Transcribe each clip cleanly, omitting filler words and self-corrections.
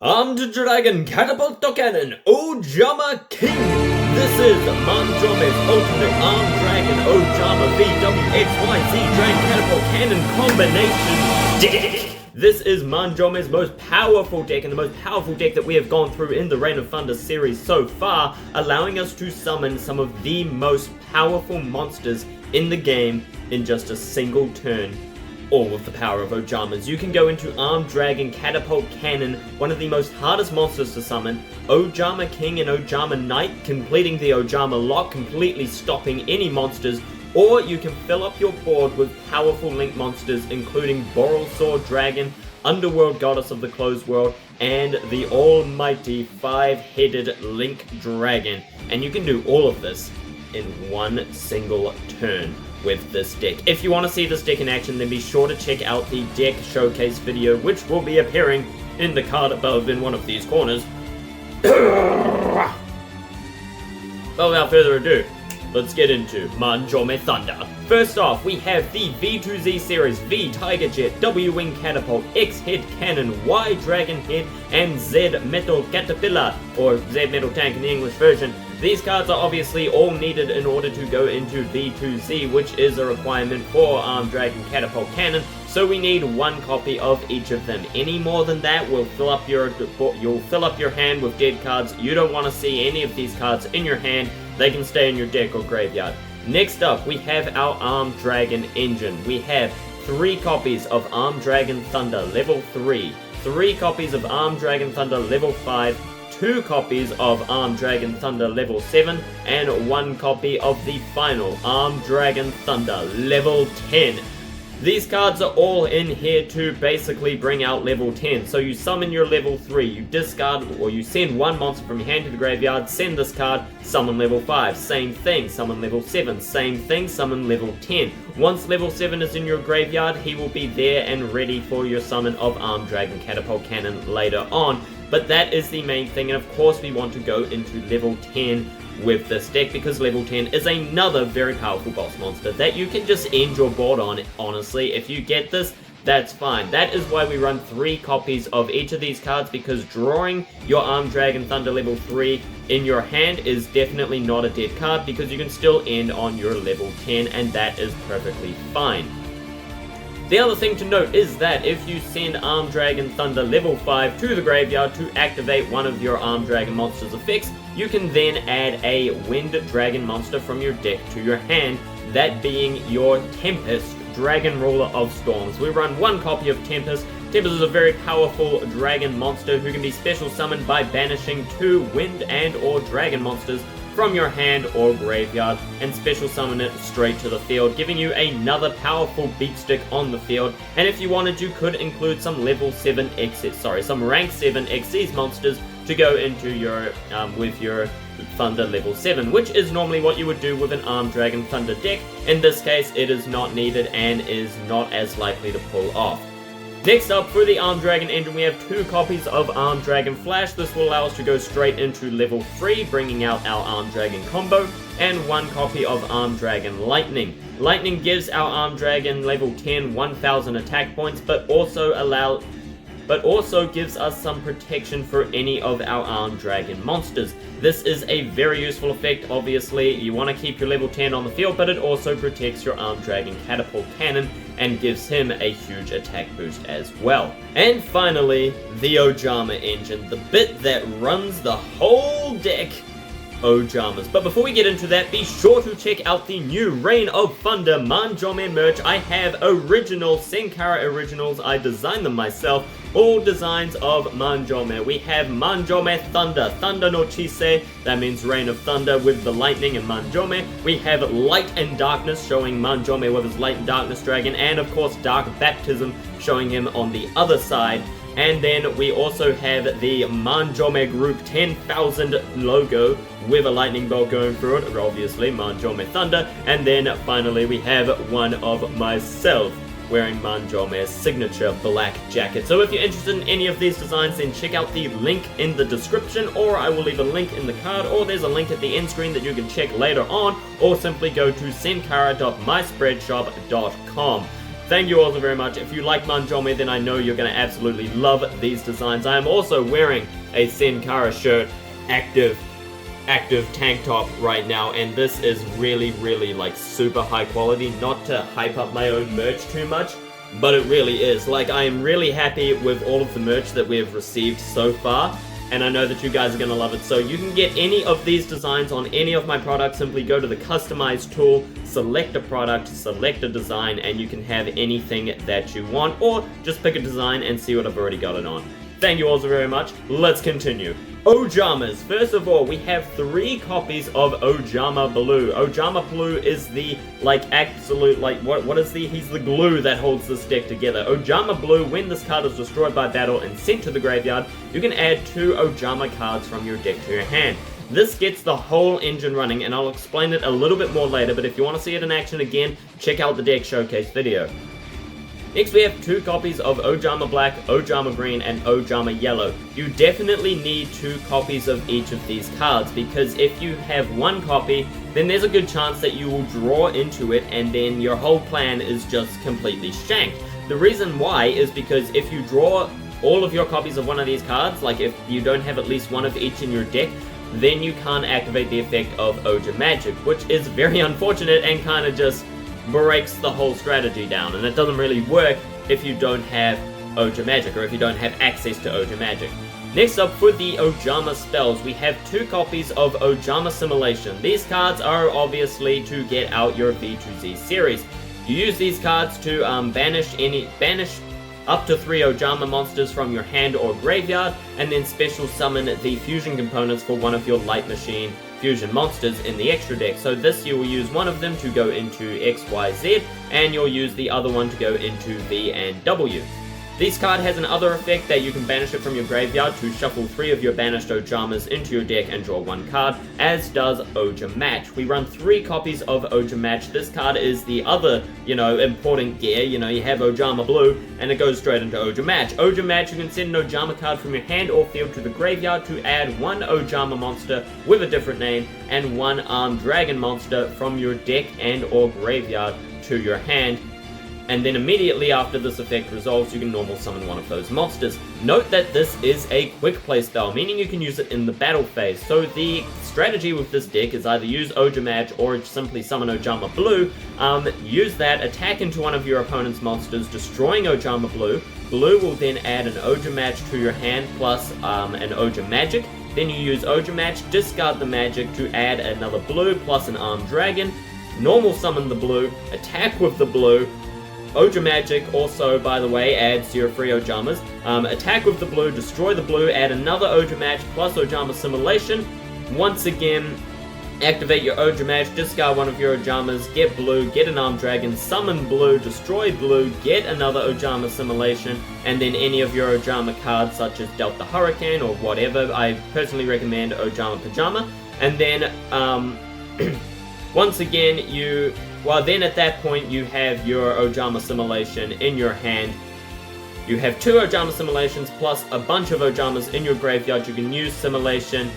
Armed Dragon Catapult Cannon, Ojama King! This is Manjoume's ultimate Armed Dragon Ojama VWXYZ Dragon Catapult Cannon combination deck! This is Manjoume's most powerful deck and the most powerful deck that we have gone through in the Reign of Thunder series so far, allowing us to summon some of the most powerful monsters in the game in just a single turn. All with the power of Ojamas. You can go into Armed Dragon Catapult Cannon, one of the most hardest monsters to summon, Ojama King and Ojama Knight, completing the Ojama lock, completely stopping any monsters, or you can fill up your board with powerful link monsters including Borrelsaw Dragon, Underworld Goddess of the Closed World, and the almighty 5-headed Link Dragon. And you can do all of this in one single turn with this deck. If you want to see this deck in action, then be sure to check out the deck showcase video, which will be appearing in the card above in one of these corners. Well, without further ado, let's get into Manjoume Thunder. First off, we have the V2Z series, V Tiger Jet, W Wing Catapult, X Head Cannon, Y Dragon Head, and Z Metal Caterpillar, or Z Metal Tank in the English version. These cards are obviously all needed in order to go into V2Z, which is a requirement for Armed Dragon Catapult Cannon, so we need one copy of each of them. Any more than that will you'll fill up your hand with dead cards. You don't want to see any of these cards in your hand. They can stay in your deck or graveyard. Next up, we have our Armed Dragon engine. We have 3 copies of Armed Dragon Thunder level 3, 3 copies of Armed Dragon Thunder level 5, 2 copies of Armed Dragon Thunder level 7, and 1 copy of the final Armed Dragon Thunder level 10. These cards are all in here to basically bring out level 10. So you summon your level 3, you discard or you send one monster from your hand to the graveyard, send this card, summon level 5, same thing, summon level 7, same thing, summon level 10. Once level 7 is in your graveyard, he will be there and ready for your summon of Armed Dragon Catapult Cannon later on. But that is the main thing, and of course we want to go into level 10 with this deck because level 10 is another very powerful boss monster that you can just end your board on. Honestly, if you get this, that's fine. That is why we run 3 copies of each of these cards, because drawing your Armed Dragon Thunder level 3 in your hand is definitely not a dead card, because you can still end on your level 10, and that is perfectly fine. The other thing to note is that if you send Armed Dragon Thunder level 5 to the graveyard to activate one of your Armed Dragon monster's effects, you can then add a Wind Dragon monster from your deck to your hand, that being your Tempest, Dragon Ruler of Storms. We run 1 copy of Tempest. Tempest is a very powerful dragon monster who can be special summoned by banishing 2 wind and or dragon monsters from your hand or graveyard and special summon it straight to the field, giving you another powerful beat stick on the field. And if you wanted, you could include some level 7 some rank 7 Xyz monsters to go into your with your Thunder level 7, which is normally what you would do with an Armed Dragon Thunder deck. In this case, it is not needed and is not as likely to pull off. Next up, for the Armed Dragon engine, we have 2 copies of Armed Dragon Flash. This will allow us to go straight into level 3, bringing out our Armed Dragon combo, and 1 copy of Armed Dragon Lightning. Lightning gives our Armed Dragon level 10 1,000 attack points, but also gives us some protection for any of our Armed Dragon monsters. This is a very useful effect. Obviously, you want to keep your level 10 on the field, but it also protects your Armed Dragon Catapult Cannon and gives him a huge attack boost as well. And finally, the Ojama engine, the bit that runs the whole deck, Ojamas. But before we get into that, be sure to check out the new Reign of Thunder Manjoume merch. I have original Senkara originals. I designed them myself. All designs of Manjoume. We have Manjoume Thunder, Thunder no Chisei, that means Reign of Thunder with the lightning and Manjoume. We have Light and Darkness, showing Manjoume with his Light and Darkness dragon, and of course Dark Baptism, showing him on the other side. And then we also have the Manjoume Group 10,000 logo with a lightning bolt going through it, obviously Manjoume Thunder. And then finally we have one of myself wearing Manjoume's signature black jacket. So if you're interested in any of these designs, then check out the link in the description, or I will leave a link in the card, or there's a link at the end screen that you can check later on, or simply go to senkara.myspreadshop.com. Thank you all so very much. If you like Manjoume, then I know you're going to absolutely love these designs. I am also wearing a Senkara shirt, active tank top right now, and this is really, really like super high quality. Not to hype up my own merch too much, but it really is. Like, I am really happy with all of the merch that we have received so far, and I know that you guys are going to love it. So you can get any of these designs on any of my products. Simply go to the customize tool, select a product, select a design, and you can have anything that you want, or just pick a design and see what I've already got it on. Thank you all so very much. Let's continue. Ojamas. First of all, we have 3 copies of Ojama Blue. Ojama Blue is the, like, absolute, like, what is the, he's the glue that holds this deck together. Ojama Blue, when this card is destroyed by battle and sent to the graveyard, you can add 2 Ojama cards from your deck to your hand. This gets the whole engine running, and I'll explain it a little bit more later, but if you want to see it in action again, check out the deck showcase video. Next, we have 2 copies of Ojama Black, Ojama Green, and Ojama Yellow. You definitely need 2 copies of each of these cards, because if you have 1 copy, then there's a good chance that you will draw into it, and then your whole plan is just completely shanked. The reason why is because if you draw all of your copies of one of these cards, like if you don't have at least 1 of each in your deck, then you can't activate the effect of Oja Magic, which is very unfortunate and kind of just breaks the whole strategy down, and it doesn't really work if you don't have Oja Magic, or if you don't have access to Oja Magic. Next up, for the Ojama spells, we have 2 copies of Ojama Simulation. These cards are obviously to get out your V2Z series. You use these cards to banish up to 3 Ojama monsters from your hand or graveyard, and then special summon the fusion components for one of your Light Machine fusion monsters in the extra deck. So this, you will use one of them to go into X, Y, Z, and you'll use the other one to go into V and W. This card has another effect that you can banish it from your graveyard to shuffle 3 of your banished Ojamas into your deck and draw 1 card, as does Oja Match. We run 3 copies of Oja Match. This card is the other, important gear. You have Ojama Blue, and it goes straight into Oja Match. Oja Match, you can send an Ojama card from your hand or field to the graveyard to add 1 Ojama monster with a different name, and 1 Armed Dragon monster from your deck and or graveyard to your hand. And then immediately after this effect resolves, you can normal summon one of those monsters. Note that this is a quick play spell, meaning you can use it in the battle phase. So the strategy with this deck is either use Oja Match or simply summon Ojama Blue. Use that, attack into one of your opponent's monsters, destroying Ojama Blue. Blue will then add an Oja Match to your hand plus an Oja Magic. Then you use Oja Match, discard the magic to add another blue plus an Armed Dragon. Normal summon the blue, attack with the blue. Oja Magic also, by the way, adds your free Ojamas. Attack with the blue, destroy the blue, add another Oja Match plus Ojama Simulation. Once again, activate your Oja Match, discard one of your Ojamas, get blue, get an Armed Dragon, summon blue, destroy blue, get another Ojama Simulation, and then any of your Ojama cards such as Delta Hurricane or whatever. I personally recommend Ojama Pajama. And then, once again, then at that point you have your Ojama Simulation in your hand. You have 2 Ojama Simulations plus a bunch of Ojamas in your graveyard. You can use Simulation,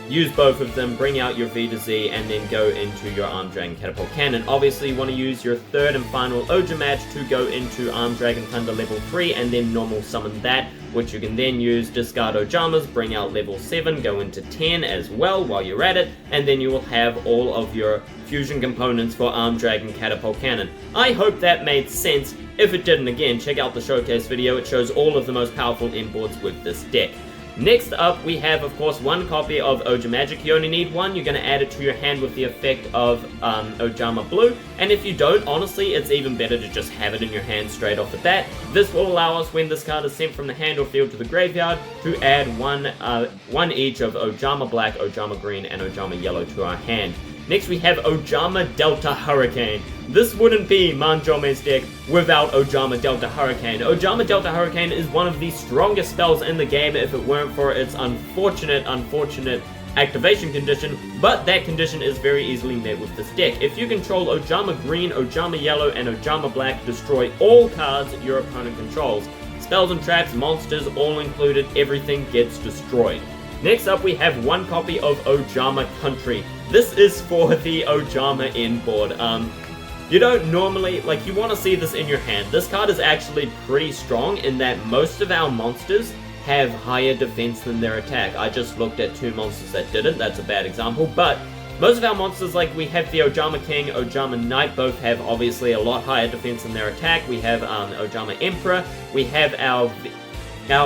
use both of them, bring out your V to Z, and then go into your Armed Dragon Catapult Cannon. Obviously, you want to use your 3rd and final Oja Match to go into Armed Dragon Thunder level 3, and then normal summon that, which you can then use, discard Ojamas, bring out level 7, go into 10 as well while you're at it, and then you will have all of your fusion components for Armed Dragon Catapult Cannon. I hope that made sense. If it didn't, again, check out the showcase video. It shows all of the most powerful imports with this deck. Next up, we have, of course, 1 copy of Oja Magic. You only need 1. You're going to add it to your hand with the effect of Ojama Blue. And if you don't, honestly, it's even better to just have it in your hand straight off the bat. This will allow us, when this card is sent from the hand or field to the graveyard, to add one each of Ojama Black, Ojama Green, and Ojama Yellow to our hand. Next, we have Ojama Delta Hurricane. This wouldn't be Manjoume's deck without Ojama Delta Hurricane. Ojama Delta Hurricane is one of the strongest spells in the game if it weren't for its unfortunate activation condition, but that condition is very easily met with this deck. If you control Ojama Green, Ojama Yellow, and Ojama Black, destroy all cards your opponent controls. Spells and traps, monsters, all included, everything gets destroyed. Next up, we have 1 copy of Ojama Country. This is for the Ojama inboard. You don't normally, like, you want to see this in your hand. This card is actually pretty strong in that most of our monsters have higher defense than their attack. I just looked at 2 monsters that didn't, that's a bad example, but most of our monsters, like we have the Ojama King, Ojama Knight, both have obviously a lot higher defense than their attack. We have Ojama Emperor, we have our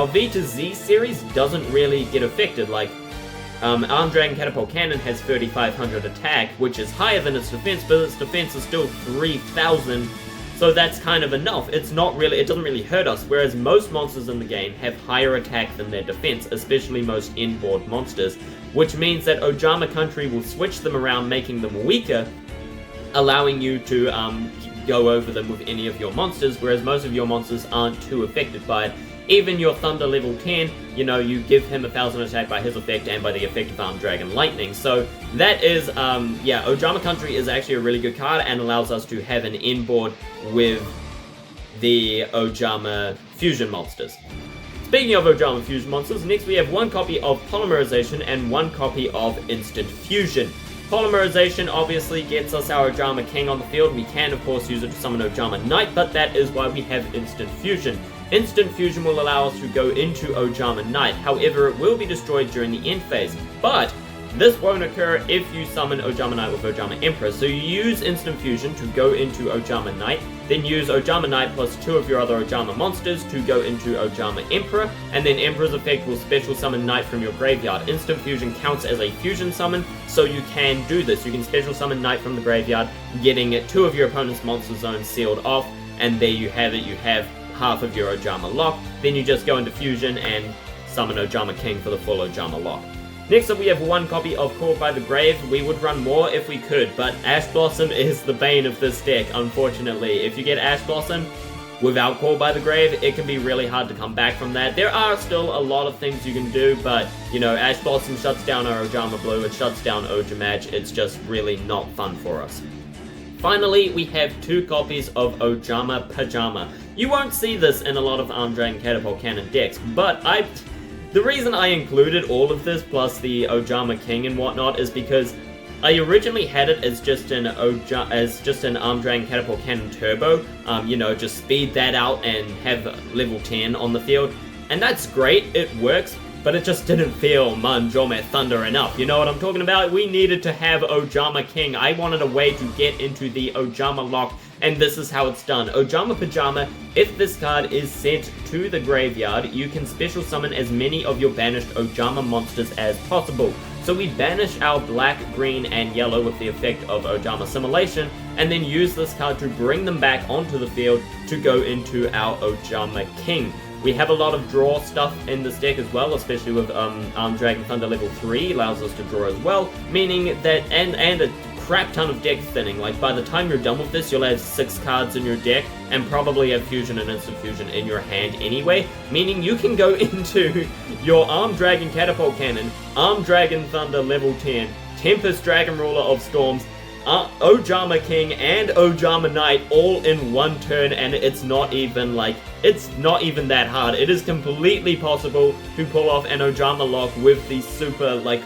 V to Z series doesn't really get affected, like Armed Dragon Catapult Cannon has 3500 attack, which is higher than its defense, but its defense is still 3000, so that's kind of enough. It doesn't really hurt us, whereas most monsters in the game have higher attack than their defense, especially most inboard monsters, which means that Ojama Country will switch them around, making them weaker, allowing you to go over them with any of your monsters, whereas most of your monsters aren't too affected by it. Even your Thunder level 10, you know, you give him 1000 attack by his effect and by the effect of Armed Dragon Lightning. So that is, yeah, Ojama Country is actually a really good card and allows us to have an inboard with the Ojama Fusion monsters. Speaking of Ojama Fusion monsters, next we have 1 copy of Polymerization and 1 copy of Instant Fusion. Polymerization obviously gets us our Ojama King on the field. We can, of course, use it to summon Ojama Knight, but that is why we have Instant Fusion. Instant Fusion will allow us to go into Ojama Knight, however it will be destroyed during the end phase, but this won't occur if you summon Ojama Knight with Ojama Emperor. So you use Instant Fusion to go into Ojama Knight, then use Ojama Knight plus 2 of your other Ojama monsters to go into Ojama Emperor, and then Emperor's effect will special summon Knight from your graveyard. Instant Fusion counts as a fusion summon, so you can do this. You can special summon Knight from the graveyard, getting 2 of your opponent's monster zones sealed off, and there you have it. You have half of your Ojama lock, then you just go into Fusion and summon Ojama King for the full Ojama lock. Next up we have 1 copy of Called by the Grave. We would run more if we could, but Ash Blossom is the bane of this deck, unfortunately. If you get Ash Blossom without Called by the Grave, it can be really hard to come back from that. There are still a lot of things you can do, but, you know, Ash Blossom shuts down our Ojama Blue, it shuts down Ojama, it's just really not fun for us. Finally, we have 2 copies of Ojama Pajama. You won't see this in a lot of Armed Dragon Catapult Cannon decks, but the reason I included all of this, plus the Ojama King and whatnot, is because I originally had it as just an Armed Dragon Catapult Cannon Turbo, you know, just speed that out and have level 10 on the field, and that's great, it works, but it just didn't feel Manjoume Thunder enough. You know what I'm talking about? We needed to have Ojama King. I wanted a way to get into the Ojama lock, and this is how it's done. Ojama Pajama, if this card is sent to the graveyard, you can special summon as many of your banished Ojama monsters as possible. So we banish our black, green, and yellow with the effect of Ojama Assimilation, and then use this card to bring them back onto the field to go into our Ojama King. We have a lot of draw stuff in this deck as well, especially with Armed Dragon Thunder level 3 allows us to draw as well, meaning that, and a crap ton of deck thinning. Like, by the time you're done with this, you'll have 6 cards in your deck, and probably have Fusion and Instant Fusion in your hand anyway, meaning you can go into your Armed Dragon Catapult Cannon, Armed Dragon Thunder level 10, Tempest Dragon Ruler of Storms, Ojama King and Ojama Knight all in 1 turn, and it's not even that hard. It is completely possible to pull off an Ojama lock with the super, like,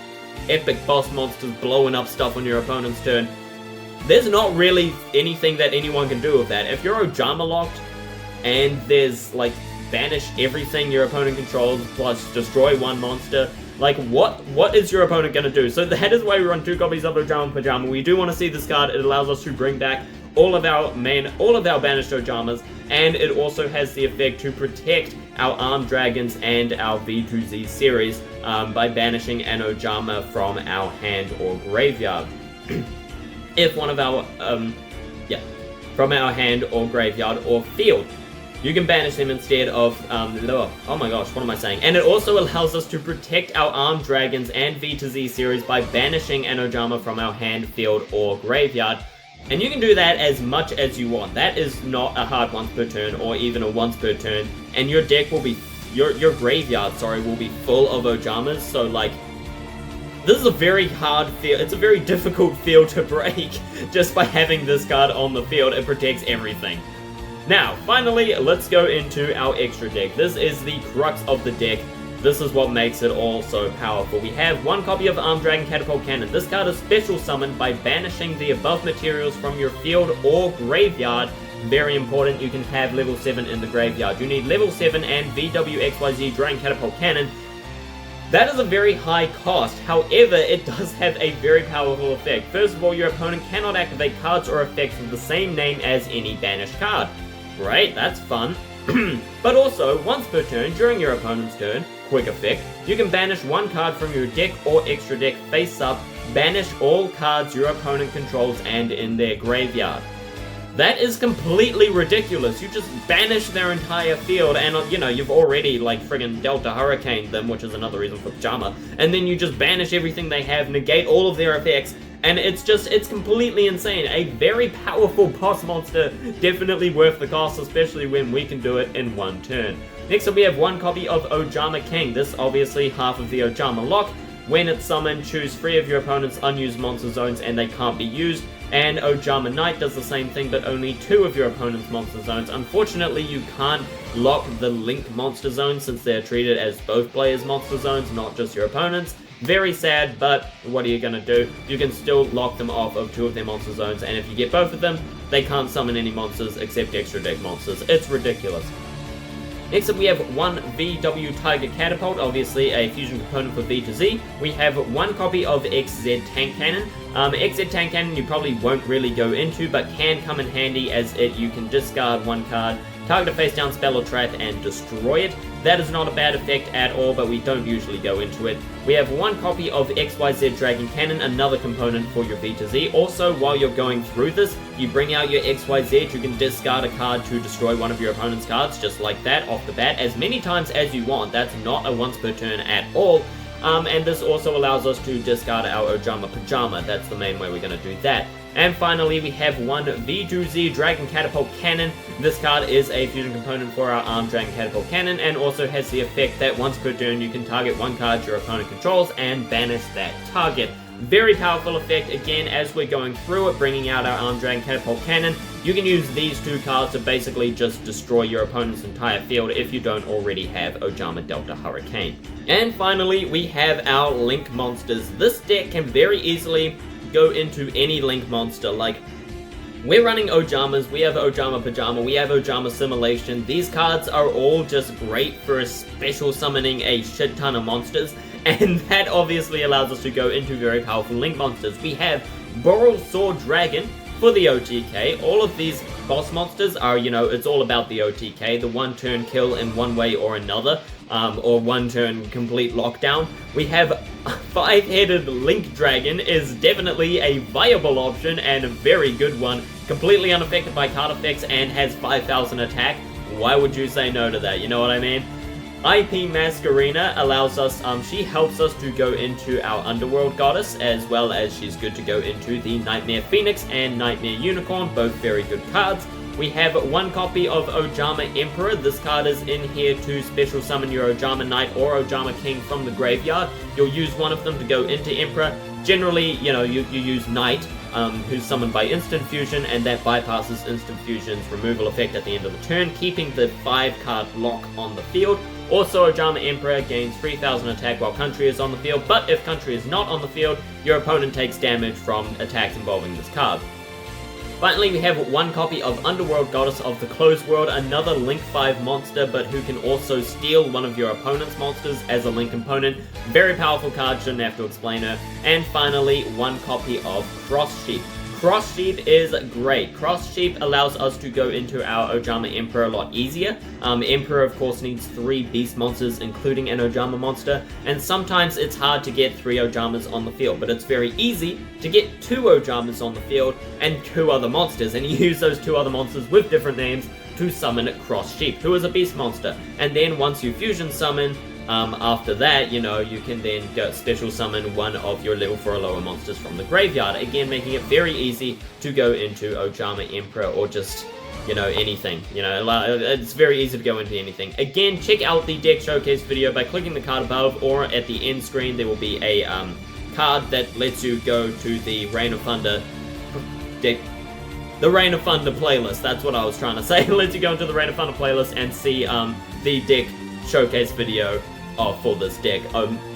epic boss monsters blowing up stuff on your opponent's turn. There's not really anything that anyone can do with that. If you're Ojama locked and there's, like, banish everything your opponent controls plus destroy 1 monster, like, what is your opponent going to do? So that is why we run 2 copies of Ojama Pajama. We do want to see this card. It allows us to bring back all of our banished Ojamas, and it also has the effect to protect our Armed Dragons and our V2Z series by banishing an Ojama from our hand or graveyard. If one of our, from our hand or graveyard or field. You can banish them instead of, oh my gosh, what am I saying? And it also allows us to protect our Armed Dragons and V2Z series by banishing an Ojama from our hand, field, or graveyard. And you can do that as much as you want. That is not a hard once per turn, or even a once per turn. And your deck will be, your graveyard, sorry, will be full of Ojamas, so like, this is a very hard field, it's a very difficult field to break, just by having this card on the field. It protects everything. Now, finally, let's go into our extra deck. This is the crux of the deck, This is what makes it all so powerful. We have one copy of Armed Dragon Catapult Cannon. This card is special summoned by banishing the above materials from your field or graveyard. Very important, you can have level 7 in the graveyard. You need level 7 and VWXYZ Dragon Catapult Cannon. That is a very high cost, however, it does have a very powerful effect. First of all, your opponent cannot activate cards or effects with the same name as any banished card. Great, that's fun. But also, once per turn, during your opponent's turn, quick effect, you can banish one card from your deck or extra deck face up, banish all cards your opponent controls and in their graveyard. That is completely ridiculous. You just banish their entire field and, you know, you've already, like, friggin' Delta Hurricane them, which is another reason for Ojama, and then you just banish everything they have, negate all of their effects, and it's completely insane. A very powerful boss monster, definitely worth the cost, especially when we can do it in one turn. Next up we have one copy of Ojama King. This obviously half of the Ojama lock. When it's summoned, choose 3 of your opponent's unused monster zones and they can't be used. And Ojama Knight does the same thing, but only 2 of your opponent's monster zones. Unfortunately, you can't lock the Link monster zones since they're treated as both players' monster zones, not just your opponent's. Very sad, but what are you gonna do? You can still lock them off of 2 of their monster zones, and if you get both of them, they can't summon any monsters except extra deck monsters. It's ridiculous. Next up we have one VW Tiger Catapult, obviously a fusion component for V to Z. We have one copy of XZ Tank Cannon. XZ Tank Cannon you probably won't really go into, but can come in handy as you can discard one card, target a face down spell or trap and destroy it. That is not a bad effect at all, but we don't usually go into it. We have one copy of XYZ Dragon Cannon, another component for your V to Z. Also, while you're going through this, you bring out your XYZ, you can discard a card to destroy one of your opponent's cards, just like that, off the bat, as many times as you want. That's not a once per turn at all. And this also allows us to discard our Ojama Pajama. That's the main way we're going to do that. And finally, we have one V2Z Dragon Catapult Cannon. This card is a fusion component for our Armed Dragon Catapult Cannon and also has the effect that once per turn you can target one card your opponent controls and banish that target. Very powerful effect. Again, as we're going through it, bringing out our Armed Dragon Catapult Cannon, you can use these 2 cards to basically just destroy your opponent's entire field if you don't already have Ojama Delta Hurricane. And finally, we have our Link monsters. This deck can very easily go into any Link monster. Like, we're running Ojamas, we have Ojama Pajama, we have Ojama Simulation. These cards are all just great for special summoning a shit ton of monsters, and that obviously allows us to go into very powerful Link monsters. We have Boral Sword Dragon for the OTK. All of these boss monsters are, you know, it's all about the OTK, the one turn kill in one way or another, or one turn complete lockdown. We have 5-headed Link Dragon is definitely a viable option and a very good one. Completely unaffected by card effects and has 5,000 attack. Why would you say no to that? You know what I mean? IP Masquerena allows us, she helps us to go into our Underworld Goddess, as well as she's good to go into the Nightmare Phoenix and Nightmare Unicorn, both very good cards. We have one copy of Ojama Emperor. This card is in here to special summon your Ojama Knight or Ojama King from the graveyard. You'll use one of them to go into Emperor. Generally, you know, you use Knight, who's summoned by instant fusion, and that bypasses instant fusion's removal effect at the end of the turn, keeping the 5-card block on the field. Also, Ojama Emperor gains 3,000 attack while Country is on the field, but if Country is not on the field, your opponent takes damage from attacks involving this card. Finally, we have one copy of Underworld Goddess of the Closed World, another Link 5 monster, but who can also steal one of your opponent's monsters as a Link component. Very powerful card, shouldn't have to explain her. And finally, one copy of Cross Sheep. Cross Sheep is great. Cross Sheep allows us to go into our Ojama Emperor a lot easier. Emperor, of course, needs 3 beast monsters, including an Ojama monster, and sometimes it's hard to get 3 Ojamas on the field, but it's very easy to get 2 Ojamas on the field and 2 other monsters, and you use those 2 other monsters with different names to summon Cross Sheep, who is a beast monster. And then once you fusion summon, after that, you know, you can then go special summon one of your level 4 or lower monsters from the graveyard. Again, making it very easy to go into Ojama Emperor or just, you know, anything. You know, it's very easy to go into anything. Again, check out the deck showcase video by clicking the card above, or at the end screen there will be a card that lets you go to the Reign of Thunder deck. The Reign of Thunder playlist, that's what I was trying to say. It lets you go into the Reign of Thunder playlist and see the deck showcase video for this deck.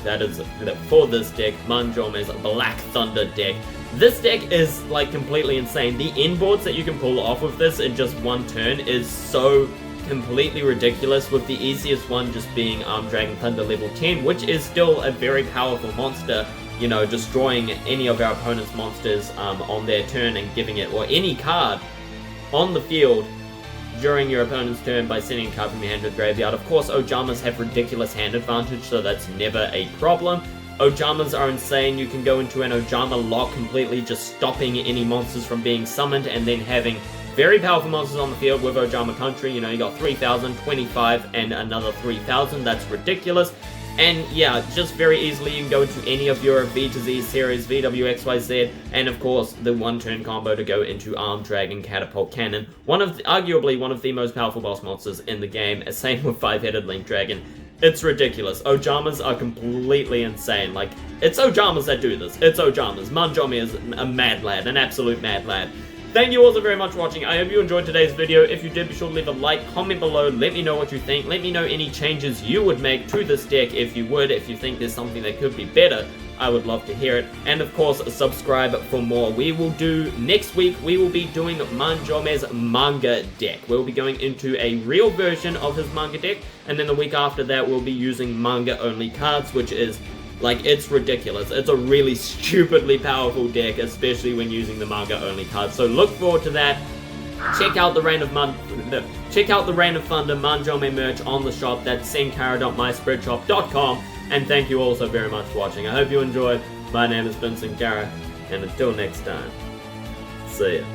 That is for this deck, Manjoume's Black Thunder deck. This deck is like completely insane. The inboards that you can pull off of this in just one turn is so completely ridiculous, with the easiest one just being Armed Dragon Thunder level 10, which is still a very powerful monster, you know, destroying any of our opponent's monsters on their turn and giving it, or any card on the field during your opponent's turn by sending a card from your hand to the graveyard. Of course, Ojamas have ridiculous hand advantage, so that's never a problem. Ojamas are insane. You can go into an Ojama lock completely, just stopping any monsters from being summoned, and then having very powerful monsters on the field with Ojama Country. You know, you got 3,000, 25, and another 3,000. That's ridiculous. And yeah, just very easily you can go into any of your V to Z series, VWXYZ, and of course the one-turn combo to go into Armed Dragon Catapult Cannon. Arguably one of the most powerful boss monsters in the game, same with 5-headed Link Dragon. It's ridiculous. Ojamas are completely insane. Like, it's Ojamas that do this. It's Ojamas. Manjoume is a mad lad, an absolute mad lad. Thank you all so very much for watching. I hope you enjoyed today's video. If you did, be sure to leave a like, comment below, let me know what you think. Let me know any changes you would make to this deck if you would. If you think there's something that could be better, I would love to hear it. And of course, subscribe for more. Next week, we will be doing Manjoume's manga deck. We'll be going into a real version of his manga deck. And then the week after that, we'll be using manga-only cards, which is, like, it's ridiculous. It's a really stupidly powerful deck, especially when using the manga-only cards. So look forward to that. Check out the Reign of Thunder Manjoume merch on the shop. That's senkara.myspreadshop.com. And thank you all so very much for watching. I hope you enjoyed. My name has been Senkara, and until next time, see ya.